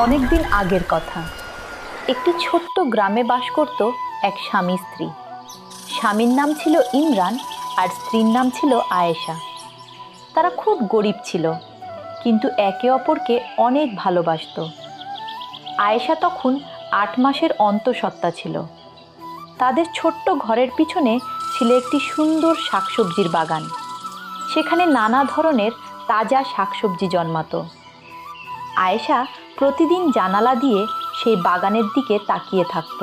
অনেকদিন আগের কথা। একটি ছোট্ট গ্রামে বাস করত এক স্বামী স্ত্রী। স্বামীর নাম ছিল ইমরান আর স্ত্রীর নাম ছিল আয়েশা। তারা খুব গরিব ছিল, কিন্তু একে অপরকে অনেক ভালোবাসতো। আয়েশা তখন 8 মাসের অন্তঃসত্ত্বা ছিল। তাদের ছোট্ট ঘরের পিছনে ছিল একটি সুন্দর শাকসবজির বাগান। সেখানে নানা ধরনের তাজা শাকসবজি জন্মাতো। আয়েশা প্রতিদিন জানালা দিয়ে সেই বাগানের দিকে তাকিয়ে থাকত।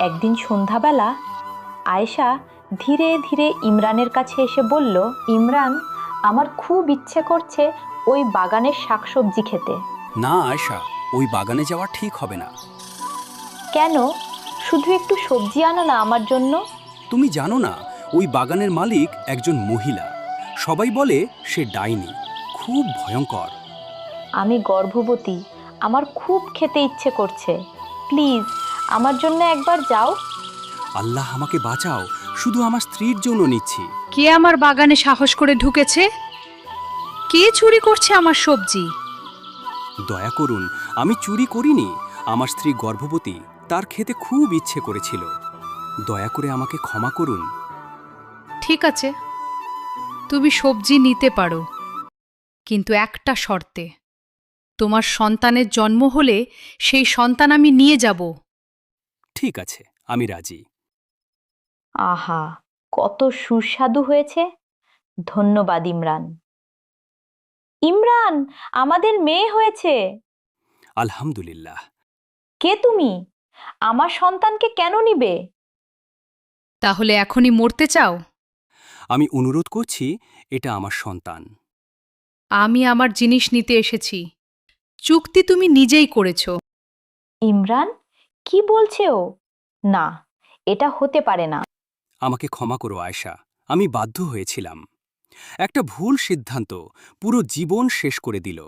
একদিন সন্ধ্যাবেলা আয়েশা ধীরে ধীরে ইমরানের কাছে এসে বলল, ইমরান, আমার খুব ইচ্ছে করছে ওই বাগানের শাকসবজি খেতে। না আয়শা, ওই বাগানে যাওয়া ঠিক হবে না। কেন? শুধু একটু সবজি আনো না আমার জন্য। তুমি জানো না, ওই বাগানের মালিক একজন মহিলা। সবাই বলে সে ডাইনি, খুব ভয়ঙ্কর। আমি গর্ভবতী, আমার খুব খেতে ইচ্ছে করছে। প্লিজ আমার জন্য একবার যাও। আল্লাহ আমাকে বাঁচাও, শুধু আমার স্ত্রীর জন্য নিচ্ছি। কে আমার বাগানে সাহস করে ঢুকেছে? কে চুরি করছে আমার সবজি? দয়া করুন, আমি চুরি করিনি। আমার স্ত্রী গর্ভবতী, তার খেতে খুব ইচ্ছে করেছিল। দয়া করে আমাকে ক্ষমা করুন। ঠিক আছে, তুমি সবজি নিতে পারো, কিন্তু একটা শর্তে। তোমার সন্তানের জন্ম হলে সেই সন্তান আমি নিয়ে যাব। ঠিক আছে, আমি রাজি। আহা, কত সুস্বাদু হয়েছে! ধন্যবাদ ইমরান। ইমরান, আমাদের মেয়ে হয়েছে। আলহামদুলিল্লাহ। কে তুমি? আমার সন্তানকে কেন নিবে? তাহলে এখনই মরতে চাও? আমি অনুরোধ করছি, এটা আমার সন্তান। আমি আমার জিনিস নিতে এসেছি। চুক্তি তুমি নিজেই করেছো। ইমরান, কি বলছে ও? না, এটা হতে পারে না। আমাকে ক্ষমা করো আয়শা, আমি বাধ্য হয়েছিলাম। একটা ভুল সিদ্ধান্ত পুরো জীবন শেষ করে দিল।